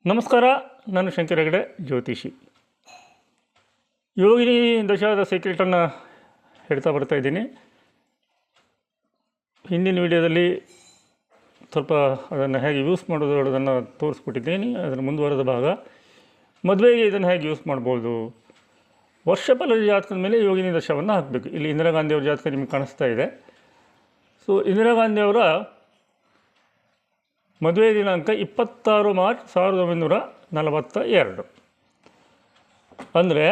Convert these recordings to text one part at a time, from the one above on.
ನಮಸ್ಕಾರ, ನಾನು ಶಂಕರ ಹೆಗಡೆ, ಜ್ಯೋತಿಷಿ. ಯೋಗಿನಿ ದಶಾದ ಸೀಕ್ರೆಟನ್ನು ಹೇಳ್ತಾ ಬರ್ತಾಯಿದ್ದೀನಿ. ಹಿಂದಿನ ವಿಡಿಯೋದಲ್ಲಿ ಸ್ವಲ್ಪ ಅದನ್ನು ಹೇಗೆ ಯೂಸ್ ಮಾಡೋದು ಹೇಳೋದನ್ನು ತೋರಿಸ್ಬಿಟ್ಟಿದ್ದೀನಿ. ಅದರ ಮುಂದುವರೆದ ಭಾಗ ಮದುವೆಗೆ ಇದನ್ನು ಹೇಗೆ ಯೂಸ್ ಮಾಡ್ಬೋದು. ವರ್ಷಫಲ ಜಾತಕದ ಮೇಲೆ ಯೋಗಿನಿ ದಶಾವನ್ನು ಹಾಕಬೇಕು. ಇಲ್ಲಿ ಇಂದಿರಾ ಗಾಂಧಿಯವ್ರ ಜಾತಕ ನಿಮ್ಗೆ ಕಾಣಿಸ್ತಾ ಇದೆ. ಸೊ ಇಂದಿರಾ ಗಾಂಧಿಯವರ ಮದುವೆ ದಿನಾಂಕ 26 ಮಾರ್ಚ್ 1942. ಅಂದರೆ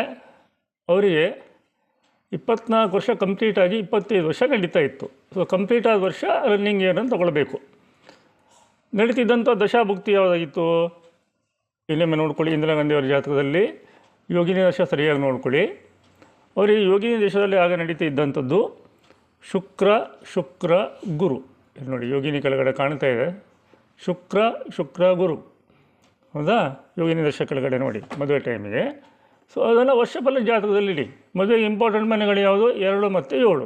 ಅವರಿಗೆ 24 ವರ್ಷ ಕಂಪ್ಲೀಟಾಗಿ 25 ವರ್ಷ ನಡೀತಾ ಇತ್ತು. ಸೊ ಕಂಪ್ಲೀಟ್ ಆದ ವರ್ಷ ರನ್ನಿಂಗ್ ಇಯರ್ ಅಂತ ತಗೊಳ್ಬೇಕು. ನಡೀತಿದ್ದಂಥ ದಶಾಭುಕ್ತಿ ಯಾವುದಾಗಿತ್ತು ಇಲ್ಲೊಮ್ಮೆ ನೋಡ್ಕೊಳ್ಳಿ. ಇಂದಿರಾ ಗಾಂಧಿಯವರ ಜಾತಕದಲ್ಲಿ ಯೋಗಿನಿ ದಶ ಸರಿಯಾಗಿ ನೋಡ್ಕೊಳ್ಳಿ. ಅವರಿಗೆ ಯೋಗಿನಿ ದೇಶದಲ್ಲಿ ಆಗ ನಡೀತಾ ಇದ್ದಂಥದ್ದು ಶುಕ್ರ ಗುರು. ಇಲ್ಲಿ ನೋಡಿ, ಯೋಗಿನಿ ಕೆಳಗಡೆ ಕಾಣ್ತಾ ಇದೆ. ಶುಕ್ರ ಗುರು, ಹೌದಾ? ಯೋಗಿನಿ ದಶ ಕೆಳಗಡೆ ನೋಡಿ ಮದುವೆ ಟೈಮಿಗೆ. ಸೊ ಅದನ್ನು ವರ್ಷಫಲ ಜಾತಕದಲ್ಲಿ ಇಡಿ. ಮದುವೆಗೆ ಇಂಪಾರ್ಟೆಂಟ್ ಮನೆಗಳು ಯಾವುದು? 2 ಮತ್ತು 7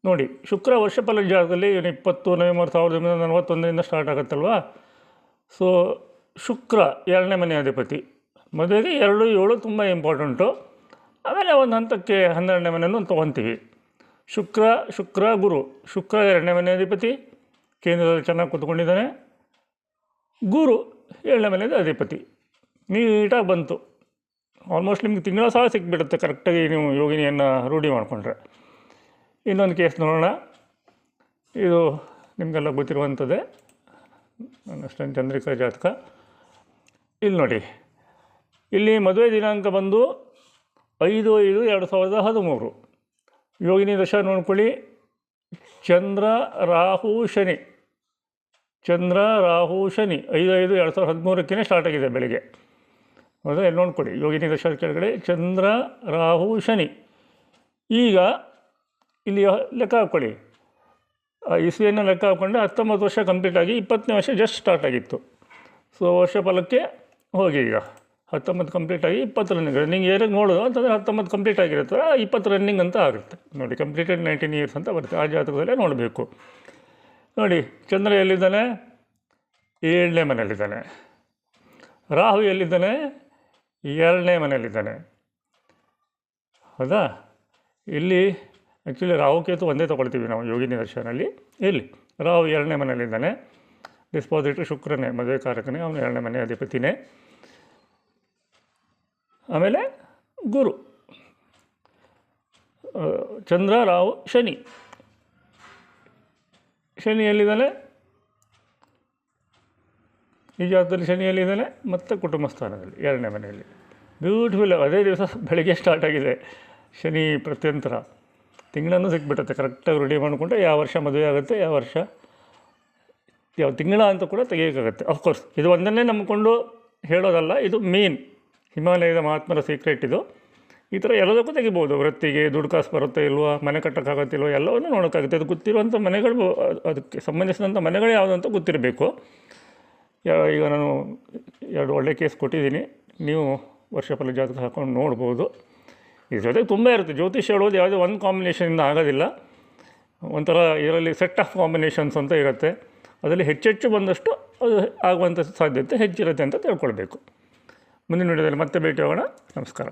ನೋಡಿ. ಶುಕ್ರ ವರ್ಷಫಲ ಜಾತಕದಲ್ಲಿ 20 ನವೆಂಬರ್ 1941 ಸ್ಟಾರ್ಟ್ ಆಗುತ್ತಲ್ವ. ಸೊ ಶುಕ್ರ 2ನೇ ಮನೆ ಅಧಿಪತಿ. ಮದುವೆಗೆ 2, 7 ತುಂಬ ಇಂಪಾರ್ಟೆಂಟು. ಆಮೇಲೆ ಒಂದು ಹಂತಕ್ಕೆ 12ನೇ ಮನೆಯನ್ನು ತೊಗೊತೀವಿ. ಶುಕ್ರ ಗುರು. ಶುಕ್ರ 2ನೇ ಮನೆ ಅಧಿಪತಿ, ಕೇಂದ್ರದಲ್ಲಿ ಚೆನ್ನಾಗಿ ಕೂತ್ಕೊಂಡಿದ್ದಾನೆ. ಗುರು 7ನೇ ಮನೆಯದು ಅಧಿಪತಿ. ನೀಟಾಗಿ ಬಂತು. ಆಲ್ಮೋಸ್ಟ್ ನಿಮ್ಗೆ ತಿಂಗಳ ಸಹ ಸಿಕ್ಬಿಡುತ್ತೆ ಕರೆಕ್ಟಾಗಿ ನೀವು ಯೋಗಿನಿಯನ್ನು ರೂಢಿ ಮಾಡಿಕೊಂಡ್ರೆ. ಇನ್ನೊಂದು ಕೇಸ್ ನೋಡೋಣ. ಇದು ನಿಮಗೆಲ್ಲ ಗೊತ್ತಿರುವಂಥದ್ದೇ, ಅಷ್ಟೊಂದು ಚಂದ್ರಿಕಾ ಜಾತಕ. ಇಲ್ಲಿ ನೋಡಿ, ಇಲ್ಲಿ ಮದುವೆ ದಿನಾಂಕ ಬಂದು 5/5/2013. ಯೋಗಿನಿ ದಶ ನೋಡ್ಕೊಳ್ಳಿ. ಚಂದ್ರ ರಾಹು ಶನಿ 5/5/2013 ಸ್ಟಾರ್ಟ್ ಆಗಿದೆ ಬೆಳಿಗ್ಗೆ, ಹೌದಾ? ಇಲ್ಲಿ ನೋಡ್ಕೊಳ್ಳಿ, ಯೋಗಿನಿ ದಶ ಕೆಳಗಡೆ ಚಂದ್ರ ರಾಹು ಶನಿ. ಈಗ ಇಲ್ಲಿ ಲೆಕ್ಕ ಹಾಕ್ಕೊಳ್ಳಿ, ಇಸ್ವಿಯನ್ನು ಲೆಕ್ಕ ಹಾಕ್ಕೊಂಡೆ 19 ವರ್ಷ ಕಂಪ್ಲೀಟಾಗಿ 20ನೇ ವರ್ಷ ಜಸ್ಟ್ ಸ್ಟಾರ್ಟ್ ಆಗಿತ್ತು. ಸೊ ವರ್ಷ ಫಲಕ್ಕೆ ಹೋಗಿ ಈಗ 19 ಕಂಪ್ಲೀಟಾಗಿ 20 ರನ್ನಿಂಗ್ ಇಯರಿಗೆ ನೋಡೋದು ಅಂತಂದರೆ 19 ಕಂಪ್ಲೀಟ್ ಆಗಿರುತ್ತೆ, 20 ರನ್ನಿಂಗ್ ಅಂತ ಆಗುತ್ತೆ ನೋಡಿ. ಕಂಪ್ಲೀಟೆಡ್ 19 ಇಯರ್ಸ್ ಅಂತ ಬರುತ್ತೆ. ಆ ಜಾತಕದಲ್ಲೇ ನೋಡಬೇಕು. ನೋಡಿ, ಚಂದ್ರ ಎಲ್ಲಿದ್ದಾನೆ? 7ನೇ ಮನೆಯಲ್ಲಿದ್ದಾನೆ. ರಾಹು ಎಲ್ಲಿದ್ದಾನೆ? 2ನೇ ಮನೆಯಲ್ಲಿದ್ದಾನೆ, ಹೌದಾ? ಇಲ್ಲಿ ಆ್ಯಕ್ಚುಲಿ ರಾಹುಕೇತು ಒಂದೇ ತೊಗೊಳ್ತೀವಿ ನಾವು ಯೋಗಿನಿ ದರ್ಶನಲ್ಲಿ. ಇಲ್ಲಿ ರಾಹು 2ನೇ ಮನೆಯಲ್ಲಿದ್ದಾನೆ. ಡಿಸ್ಪಾಸಿಟರ್ ಶುಕ್ರನೇ, ಮದುವೆ ಕಾರಕನೇ, ಅವನು 2ನೇ ಮನೆ ಅಧಿಪತಿನೇ. ಆಮೇಲೆ ಗುರು, ಚಂದ್ರ ರಾಹು ಶನಿ. ಶನಿ ಎಲ್ಲಿದ್ದಾನೆ? ಈ ಜಾತಕದಲ್ಲಿ ಶನಿ ಎಲ್ಲಿದ್ದಾನೆ? ಮತ್ತು ಕುಟುಂಬ ಸ್ಥಾನದಲ್ಲಿ 2ನೇ ಮನೆಯಲ್ಲಿ. ಬ್ಯೂಟಿಫುಲ್. ಅದೇ ದಿವಸ ಬೆಳಗ್ಗೆ ಸ್ಟಾರ್ಟ್ ಆಗಿದೆ ಶನಿ ಪ್ರತ್ಯಂತರ. ತಿಂಗಳನ್ನು ಸಿಕ್ಬಿಡುತ್ತೆ ಕರೆಕ್ಟಾಗಿ ರೆಡಿ ಮಾಡಿಕೊಂಡ್ರೆ ಯಾವ ವರ್ಷ ಮದುವೆ ಆಗುತ್ತೆ, ಯಾವ ವರ್ಷ ಯಾವ ತಿಂಗಳ ಅಂತ ಕೂಡ ತೆಗಿಯೋಕ್ಕಾಗತ್ತೆ. ಅಫ್ಕೋರ್ಸ್ ಇದು ಒಂದನ್ನೇ ನಂಬಿಕೊಂಡು ಹೇಳೋದಲ್ಲ, ಇದು ಮೇನ್ ಹಿಮಾಲಯದ ಮಹಾತ್ಮರ ಸೀಕ್ರೆಟ್ ಇದು. ಈ ಥರ ಎಲ್ಲದಕ್ಕೂ ತೆಗಿಬೋದು. ವೃತ್ತಿಗೆ ದುಡ್ಡು ಕಾಸು ಬರುತ್ತೆ ಇಲ್ವಾ, ಮನೆ ಕಟ್ಟೋಕ್ಕಾಗತ್ತಿಲ್ವ, ಎಲ್ಲವನ್ನೂ ನೋಡೋಕ್ಕಾಗುತ್ತೆ. ಅದು ಗೊತ್ತಿರುವಂಥ ಮನೆಗಳು, ಅದಕ್ಕೆ ಸಂಬಂಧಿಸಿದಂಥ ಮನೆಗಳು ಯಾವುದು ಅಂತ ಗೊತ್ತಿರಬೇಕು. ಈಗ ನಾನು 2 ಒಳ್ಳೆ ಕೇಸ್ ಕೊಟ್ಟಿದ್ದೀನಿ. ನೀವು ವರ್ಷಫಲ ಜಾತಕ ಹಾಕೊಂಡು ನೋಡ್ಬೋದು. ಇದ್ರ ಜೊತೆಗೆ ತುಂಬ ಇರುತ್ತೆ. ಜ್ಯೋತಿಷ್ ಹೇಳೋದು ಯಾವುದೇ ಒಂದು ಕಾಂಬಿನೇಷನಿಂದ ಆಗೋದಿಲ್ಲ. ಒಂಥರ ಇದರಲ್ಲಿ ಸೆಟ್ ಆಫ್ ಕಾಂಬಿನೇಷನ್ಸ್ ಅಂತ ಇರುತ್ತೆ. ಅದರಲ್ಲಿ ಹೆಚ್ಚೆಚ್ಚು ಬಂದಷ್ಟು ಅದು ಆಗುವಂಥ ಸಾಧ್ಯತೆ ಹೆಚ್ಚಿರುತ್ತೆ ಅಂತ ತಿಳ್ಕೊಳ್ಬೇಕು. ಮುಂದಿನ ವಿಡಿಯೋದಲ್ಲಿ ಮತ್ತೆ ಭೇಟಿ ಆಗೋಣ. ನಮಸ್ಕಾರ.